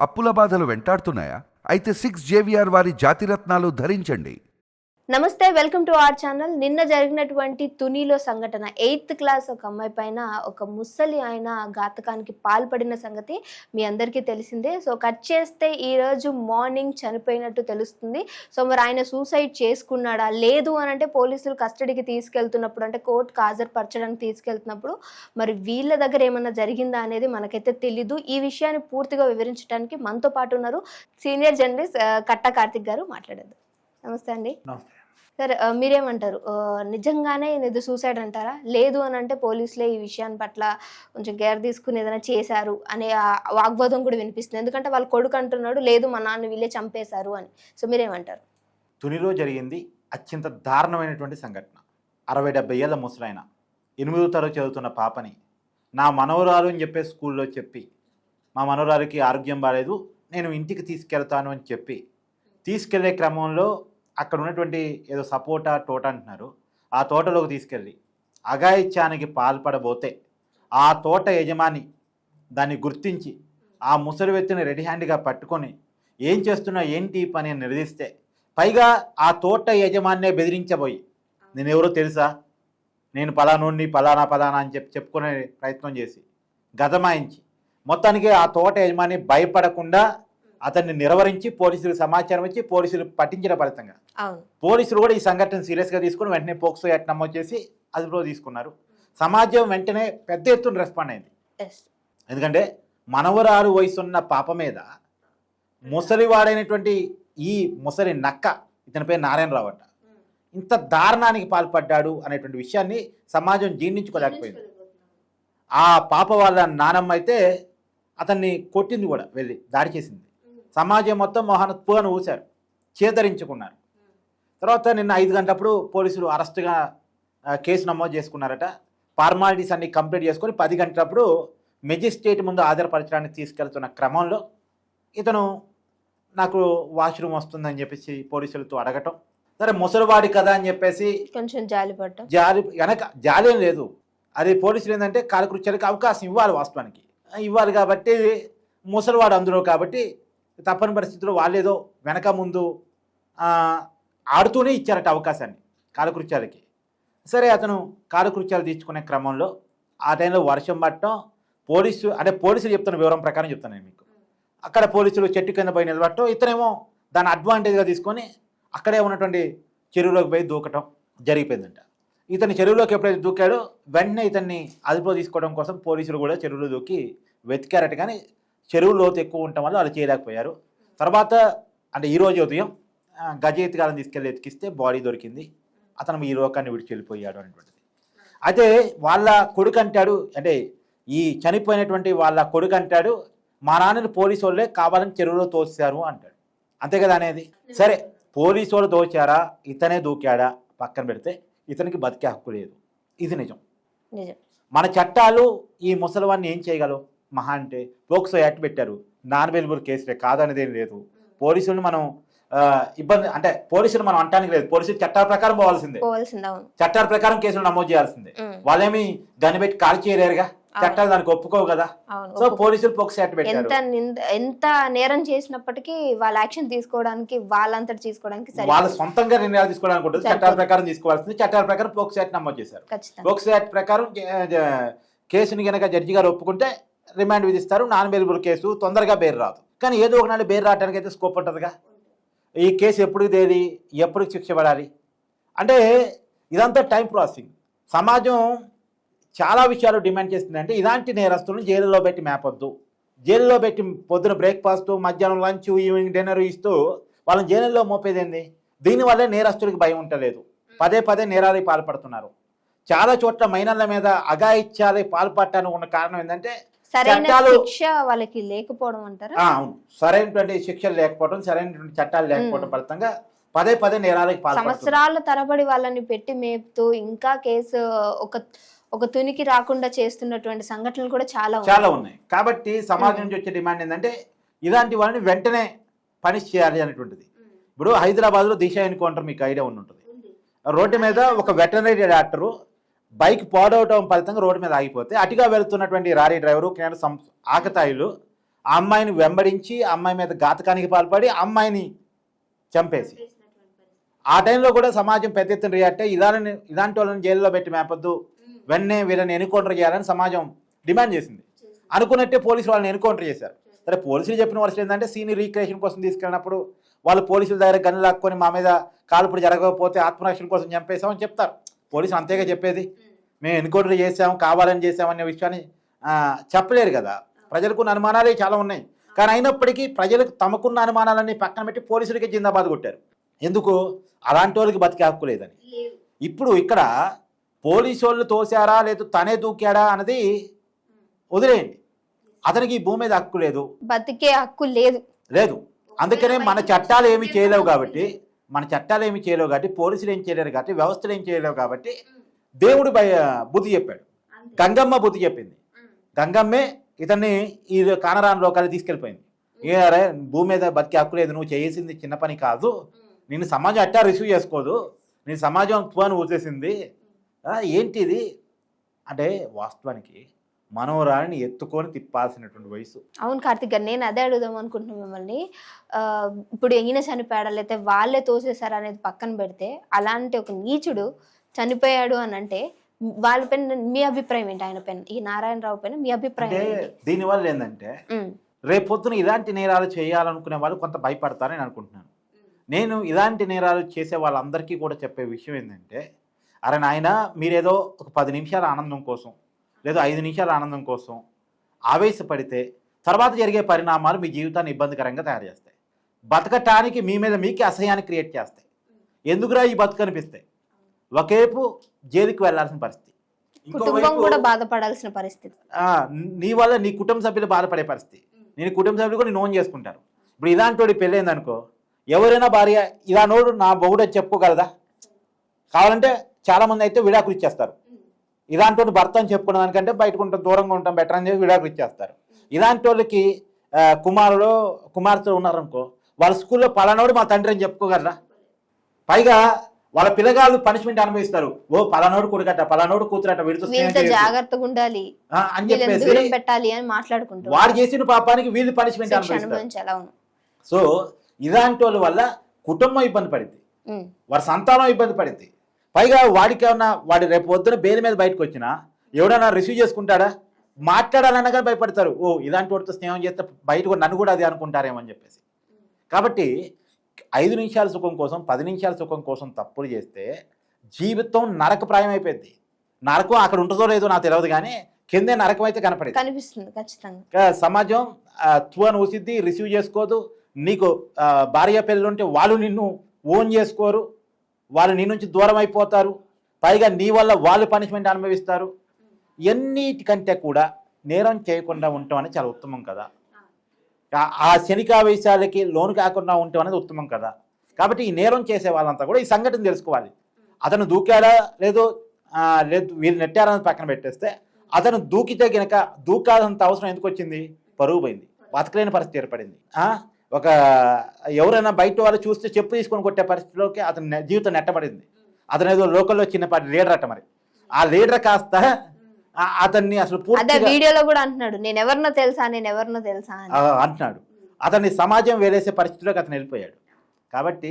అప్పుల బాధలు వెంటాడుతున్నాయా? అయితే 6 JVR వారి జాతిరత్నాలు ధరించండి. నమస్తే, వెల్కమ్ టు అవర్ ఛానల్. నిన్న జరిగినటువంటి తునిలో సంఘటన, 8th క్లాస్ ఒక అమ్మాయి పైన ఒక ముసలి ఆయన ఘాతకానికి పాల్పడిన సంగతి మీ అందరికీ తెలిసిందే. సో కట్ చేస్తే ఈరోజు మార్నింగ్ చనిపోయినట్టు తెలుస్తుంది. సో మరి ఆయన సూసైడ్ చేసుకున్నాడా లేదు అని అంటే పోలీసులు కస్టడీకి తీసుకెళ్తున్నప్పుడు, అంటే కోర్టుకు హాజరుపరచడానికి తీసుకెళ్తున్నప్పుడు మరి వీళ్ళ దగ్గర ఏమన్నా జరిగిందా అనేది మనకైతే తెలీదు. ఈ విషయాన్ని పూర్తిగా వివరించడానికి మనతో పాటు ఉన్నారు సీనియర్ జర్నలిస్ట్ కట్టా కార్తిక్ గారు. మాట్లాడేది. నమస్తే అండి. సార్, మీరేమంటారు? నిజంగానే ఇది సూసైడ్ అంటారా? లేదు అని అంటే పోలీసులే ఈ విషయాన్ని పట్ల కొంచెం కేర్ తీసుకుని ఏదైనా చేశారు అనే వాగ్వాదం కూడా వినిపిస్తుంది. ఎందుకంటే వాళ్ళ కొడుకు అంటున్నాడు, లేదు మా నాన్న వీళ్ళే చంపేశారు అని. సో మీరేమంటారు? తునిలో జరిగింది అత్యంత దారుణమైనటువంటి సంఘటన. 60-70 ఏళ్ళ ముసలాయన 8వ తరగతి చదువుతున్న పాపని నా మనవరాలు అని చెప్పే స్కూల్లో చెప్పి, మా మనవరాలకి ఆరోగ్యం బాగాలేదు, నేను ఇంటికి తీసుకెళ్తాను అని చెప్పి తీసుకెళ్లే క్రమంలో అక్కడ ఉన్నటువంటి ఏదో సపోటా తోట అంటున్నారు, ఆ తోటలోకి తీసుకెళ్ళి అఘాయిత్యానికి పాల్పడబోతే ఆ తోట యజమాని దాన్ని గుర్తించి ఆ ముసలి వ్యక్తిని రెడీ హ్యాండ్గా పట్టుకొని ఏం చేస్తున్నా ఏంటి పని అని నిలదీస్తే, పైగా ఆ తోట యజమానినే బెదిరించబోయి, నేనెవరో తెలుసా, నేను పలానోడిని పలానా అని చెప్పుకునే ప్రయత్నం చేసి గదమాయించి మొత్తానికి ఆ తోట యజమాని భయపడకుండా అతన్ని నిర్వహించి పోలీసులకు సమాచారం ఇచ్చి పోలీసులు పట్టించిన ఫలితంగా పోలీసులు కూడా ఈ సంఘటన సీరియస్గా తీసుకుని వెంటనే పోక్సో యాక్ట్ నమోదు చేసి అదుపులో తీసుకున్నారు. సమాజం వెంటనే పెద్ద ఎత్తున రెస్పాండ్ అయింది. ఎందుకంటే మనవరాలు వయసున్న పాప మీద ముసలివాడైనటువంటి ఈ ముసలి నక్క, ఇతని పేరు నారాయణరావు అట, ఇంత దారుణానికి పాల్పడ్డాడు అనేటువంటి విషయాన్ని సమాజం జీర్ణించుకోలేకపోయింది. ఆ పాప వాళ్ళ నానమ్మ అయితే అతన్ని కొట్టింది కూడా, వెళ్ళి దాడి చేసింది. సమాజం మొత్తం మొహాన్ని ఊశారు, చేతరించుకున్నారు. తర్వాత నిన్న 5 గంటలప్పుడు పోలీసులు అరెస్టుగా కేసు నమోదు చేసుకున్నారట. ఫార్మాలిటీస్ అన్ని కంప్లీట్ చేసుకొని 10 గంటలప్పుడు మెజిస్ట్రేట్ ముందు హాజరుపరచడానికి తీసుకెళ్తున్న క్రమంలో ఇతను నాకు వాష్రూమ్ వస్తుందని చెప్పేసి పోలీసులతో అడగటం, సరే ముసలివాడి కదా అని చెప్పేసి కొంచెం జాలిపడ్డం, జాలి ఏం లేదు, అది పోలీసులు ఏంటంటే కాలకృత్యాలకు అవకాశం ఇవ్వాలి, వాస్తవానికి ఇవ్వాలి. కాబట్టి ముసలివాడు అందులో కాబట్టి తప్పని పరిస్థితుల్లో వాళ్ళేదో వెనక ముందు ఆడుతూనే ఇచ్చారట అవకాశాన్ని కాలకృత్యాలకి. సరే, అతను కాలకృత్యాలు తీర్చుకునే క్రమంలో ఆ టైంలో వర్షం పట్టడం, పోలీసులు చెప్తున్న వివరం ప్రకారం చెప్తాను నేను మీకు, అక్కడ పోలీసులు చెట్టు కింద పోయి నిలబడటం, ఇతనేమో దాన్ని అడ్వాంటేజ్గా తీసుకొని అక్కడే ఉన్నటువంటి చెరువులోకి పోయి దూకటం జరిగిపోయిందంట. ఇతని చెరువులోకి ఎప్పుడైతే దూకాడో వెంటనే ఇతన్ని అదుపులో తీసుకోవడం కోసం పోలీసులు కూడా చెరువులో దూకి వెతికారట. కానీ చెరువు లోతు ఎక్కువ ఉండటం వల్ల వాళ్ళు చేయలేకపోయారు. తర్వాత అంటే ఈరోజు ఉదయం గజెత్తిగాలను తీసుకెళ్ళి ఎతికిస్తే బాడీ దొరికింది, అతను ఈ లోకాన్ని విడిచి వెళ్ళిపోయాడు అనేటువంటిది. అయితే వాళ్ళ కొడుకు అంటాడు, అంటే ఈ చనిపోయినటువంటి వాళ్ళ కొడుకు అంటాడు, మా నాన్నని పోలీసు వాళ్ళే కావాలని చెరువులో తోసారు అంటాడు. అంతే కదా అనేది. సరే, పోలీసు వాళ్ళు తోచారా, ఇతనే దూకాడా పక్కన పెడితే ఇతనికి బతికే హక్కు లేదు, ఇది నిజం. మన చట్టాలు ఈ ముసలివాన్ని ఏం చేయగలవు? మహా అంటే పోక్సో యాక్ట్ పెట్టారు, నాన్ అవైలబుల్ కేసులే, కాదనేది ఏం లేదు. పోలీసులను మనం ఇబ్బంది అంటే పోలీసులు మనం అంటానికి లేదు, పోలీసులు చట్టాల ప్రకారం పోవాల్సిందే, చట్టాల ప్రకారం కేసులు నమోదు చేయాల్సిందే. వాళ్ళేమి దాన్ని పెట్టి కాల్ చేయలేరుగా, చట్టాలు దానికి ఒప్పుకోవు కదా. సో పోలీసులు పోక్సో యాక్ట్ పెట్టారు. ఎంత నేరం చేసినప్పటికీ వాళ్ళ యాక్షన్ తీసుకోవడానికి, వాళ్ళంతటి తీసుకోవడానికి, వాళ్ళ సొంతంగా నిర్ణయాలు తీసుకోవడానికి ఉంటుంది, చట్టాల ప్రకారం తీసుకోవాల్సింది. చట్టాల ప్రకారం పోక్సో యాక్ట్ నమోదు చేశారు. పోక్సో యాక్ట్ ప్రకారం కేసుని కనుక జడ్జి గారు ఒప్పుకుంటే రిమాండ్ విధిస్తారు, నాన్ అవైలబుల్ కేసు, తొందరగా బెయిల్ రాదు. కానీ ఏదో ఒక నాడు బెయిల్ రావడానికి అయితే స్కోప్ ఉంటుందిగా. ఈ కేసు ఎప్పుడు తేది, ఎప్పుడు శిక్ష పడాలి అంటే ఇదంతా టైం ప్రాసెసింగ్. సమాజం చాలా విషయాలు డిమాండ్ చేస్తుంది. అంటే ఇలాంటి నేరస్తులను జైలులో పెట్టి మేపొద్దు, జైలులో పెట్టి పొద్దున బ్రేక్ఫాస్ట్, మధ్యాహ్నం లంచ్, ఈవినింగ్ డిన్నర్ ఇస్తూ వాళ్ళని జైలులో మోపేదేంది? దీనివల్లే నేరస్తుడికి భయం ఉంటలేదు, పదే నేరాలకు పాల్పడుతున్నారు. చాలా చోట్ల మైనర్ల మీద అఘాయిత్యాలకు పాల్పడటానికి ఉన్న కారణం ఏంటంటే శిక్ష వాళ్ళకి లేకపోవడం అంటారా? అవును, సరైనటువంటి శిక్షలు లేకపోవడం, సరైనటువంటి చట్టాలు లేకపోవడం ఫలితంగా పదే నేరాలకు పాల్పడుతున్నారు. సంవత్సరాల తరబడి వాళ్ళని పెట్టి మేపుతూ ఇంకా కేసు ఒక తునికి రాకుండా చేస్తున్నటువంటి సంఘటనలు కూడా చాలా ఉన్నాయి. కాబట్టి సమాజం నుంచి వచ్చే డిమాండ్ ఏంటంటే ఇలాంటి వాళ్ళని వెంటనే పనిష్ చేయాలి అనేటువంటిది. ఇప్పుడు హైదరాబాద్లో దిశ ఎన్కౌంటర్ మీకు ఐడియా ఉంటుంది. రోడ్డు మీద ఒక వెటర్నరీ డాక్టరు బైక్ పాడవటం ఫలితంగా రోడ్డు మీద ఆగిపోతే అటుగా వెళ్తున్నటువంటి లారీ డ్రైవరు ఆకతాయిలు ఆ అమ్మాయిని వెంబడించి ఆ అమ్మాయి మీద ఘాతకానికి పాల్పడి ఆ అమ్మాయిని చంపేసి ఆ టైంలో కూడా సమాజం పెద్ద ఎత్తున రియాక్ట్ అయ్యి ఇలాంటి వాళ్ళని జైల్లో పెట్టి మేపొద్దు, వెన్నే వీళ్ళని ఎన్కౌంటర్ చేయాలని సమాజం డిమాండ్ చేసింది. అనుకున్నట్టే పోలీసులు వాళ్ళని ఎన్కౌంటర్ చేశారు. సరే, పోలీసులు చెప్పిన వర్షం ఏంటంటే సీన్ రీక్రియేషన్ కోసం తీసుకెళ్ళినప్పుడు వాళ్ళు పోలీసుల దగ్గర గన్ను లాక్కొని మా మీద కాల్పుడు జరగకపోతే ఆత్మరక్షణ కోసం చంపేశామని చెప్తారు. పోలీసులు అంతేగా చెప్పేది, మేము ఎన్కౌంటర్ చేసాము కావాలని చేసామనే విషయాన్ని చెప్పలేరు కదా. ప్రజలకు అనుమానాలే చాలా ఉన్నాయి. కానీ అయినప్పటికీ ప్రజలకు తమకున్న అనుమానాలన్నీ పక్కన పెట్టి పోలీసులకి జిందాబాద్ కొట్టారు. ఎందుకు? అలాంటి వాళ్ళకి బతికే హక్కు లేదని. ఇప్పుడు ఇక్కడ పోలీసు వాళ్ళు తోసారా లేదు తనే దూకాడా అన్నది వదిలేయండి, అతనికి ఈ భూమి మీద హక్కు లేదు, బతికే హక్కు లేదు లేదు. అందుకనే మన చట్టాలు ఏమి చేయలేవు కాబట్టి పోలీసులు ఏం చేయలేరు కాబట్టి వ్యవస్థలు ఏం చేయలేవు కాబట్టి దేవుడు బుద్ధి చెప్పాడు. గంగమ్మ బుద్ధి చెప్పింది. గంగమ్మే ఇతన్ని ఈ కానరాని లోకాలు తీసుకెళ్ళిపోయింది. అరే భూమి మీద బతికే హక్కు లేదు, నువ్వు చేసింది చిన్న పని కాదు, నేను సమాజం అట్టా రిసీవ్ చేసుకోదు, నేను సమాజం తువాను ఊసేసింది, ఏంటిది అంటే వాస్తవానికి మనోరాన్ని ఎత్తుకొని తిప్పాల్సినటువంటి వయసు. అవును కార్తిక్ గారు, నేను అదే అడుగుదాం అనుకుంటున్నాను మిమ్మల్ని. ఇప్పుడు ఈయన చనిపోయాడా లేకపోతే వాళ్ళే తోసేశారా అనేది పక్కన పెడితే, అలాంటి ఒక నీచుడు చనిపోయాడు అని అంటే వాళ్ళ పైన మీ అభిప్రాయం ఏంటి? ఆయన పైన, ఈ నారాయణరావు పైన మీ అభిప్రాయం ఏంటి? దీనివల్ల ఏంటంటే రేపొద్దున ఇలాంటి నేరాలు చేయాలనుకునే వాళ్ళు కొంత భయపడతారని అనుకుంటున్నాను. నేను ఇలాంటి నేరాలు చేసే వాళ్ళందరికీ కూడా చెప్పే విషయం ఏంటంటే, అరే నాయన, మీరేదో ఒక 10 నిమిషాల ఆనందం కోసం లేదా 5 నిమిషాల ఆనందం కోసం ఆవేశపడితే తర్వాత జరిగే పరిణామాలు మీ జీవితాన్ని ఇబ్బందికరంగా తయారు చేస్తాయి. బతకటానికి మీ మీద మీకే అసహ్యాన్ని క్రియేట్ చేస్తాయి. ఎందుకురా ఈ బతుకు అనిపిస్తాయి. ఒకేపు జైలుకి వెళ్లాల్సిన పరిస్థితి, కుటుంబం కూడా బాధపడాల్సిన పరిస్థితి, నీ వల్ల నీ కుటుంబ సభ్యులు బాధపడే పరిస్థితి, నేను కుటుంబ సభ్యులు కూడా నేను ఓన్ చేసుకుంటారు. ఇప్పుడు ఇలాంటి వాడి పెళ్ళైందనుకో, ఎవరైనా భార్య ఇలా నోడు నా బొగుడు చెప్పుకోగలదా? కావాలంటే చాలామంది అయితే విడాకులు ఇచ్చేస్తారు. ఇలాంటి వాడు భర్త అని చెప్పుకున్న దానికంటే బయటకు ఉంటాం, దూరంగా ఉంటాం బెటర్ అని చెప్పి విడాకులు ఇచ్చేస్తారు. ఇలాంటి వాళ్ళకి కుమార్తెలు ఉన్నారనుకో, వాళ్ళ స్కూల్లో పలానోడు మా తండ్రి అని చెప్పుకోగలరా? పైగా వాళ్ళ పిల్లగాళ్ళు పనిష్మెంట్ అనుభవిస్తారు. ఓ పలానోడు కొడుకట, పలానోడు కూతురట, వీడితో జాగ్రత్తగా ఉండాలి అని చెప్పేసి పెట్టాలి అని మాట్లాడుకుంటారు. వాడు చేసిన పాపానికి వీళ్ళు పనిష్మెంట్ అనుభవిస్తారు. సో ఇలాంటి వాళ్ళ వల్ల కుటుంబం ఇబ్బంది పడింది, వాడి సంతానం ఇబ్బంది పడింది. పైగా వాడికి ఏమన్నా వాడి రేపు పొద్దున బెయిల్ మీద బయటకు వచ్చినా ఎవడన్నా రిసీవ్ చేసుకుంటాడా? మాట్లాడాలన్నా కానీ భయపడతారు. ఓ ఇలాంటి వాడితో స్నేహం చేస్తే బయటకు నన్ను కూడా అది అనుకుంటారేమో అని చెప్పేసి. కాబట్టి 5 నిమిషాల సుఖం కోసం 10 నిమిషాల సుఖం కోసం తప్పులు చేస్తే జీవితం నరకప్రాయం అయిపోయింది. నరకం అక్కడ ఉంటుందో లేదో నాకు తెలియదు, కానీ కిందే నరకం అయితే కనిపిస్తుంది ఖచ్చితంగా. సమాజం తువాను ఊసిద్ది, రిసీవ్ చేసుకోదు. నీకు భార్య పిల్లలు ఉంటే వాళ్ళు నిన్ను ఓన్ చేసుకోరు, వాళ్ళు నీ నుంచి దూరం అయిపోతారు. పైగా నీ వల్ల వాళ్ళు పనిష్మెంట్ అనుభవిస్తారు. ఎన్నిటికంటే కూడా నేరం చేయకుండా ఉండటం అనేది చాలా ఉత్తమం కదా. ఆ శనికావేశాలకి లోను కాకుండా ఉండటం అనేది ఉత్తమం కదా. కాబట్టి ఈ నేరం చేసే వాళ్ళంతా కూడా ఈ సంఘటన తెలుసుకోవాలి. అతను దూకాడా లేదు వీళ్ళు నెట్టారని పక్కన పెట్టేస్తే, అతను దూకితే గనక దూకాల్సినంత అవసరం ఎందుకు వచ్చింది? పరువు పోయింది, బతకలేని పరిస్థితి ఏర్పడింది. ఒక ఎవరైనా బయట వాళ్ళు చూస్తే చెప్పు తీసుకొని కొట్టే పరిస్థితిలోకి అతని జీవితం నెట్టబడింది. అతను ఏదో లోకల్లో చిన్నపాటి లీడర్ అట. మరి ఆ లీడర్ కాస్త అతన్ని అసలు వీడియోలో కూడా అంటున్నాడు, నేను ఎవరినో తెలుసా అంటున్నాడు. అతన్ని సమాజం వేలేసే పరిస్థితిలోకి అతను వెళ్ళిపోయాడు. కాబట్టి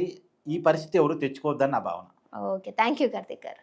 ఈ పరిస్థితి ఎవరు తెచ్చుకోవద్దని నా భావన. ఓకే, థ్యాంక్ యూ కార్తిక్ గారు.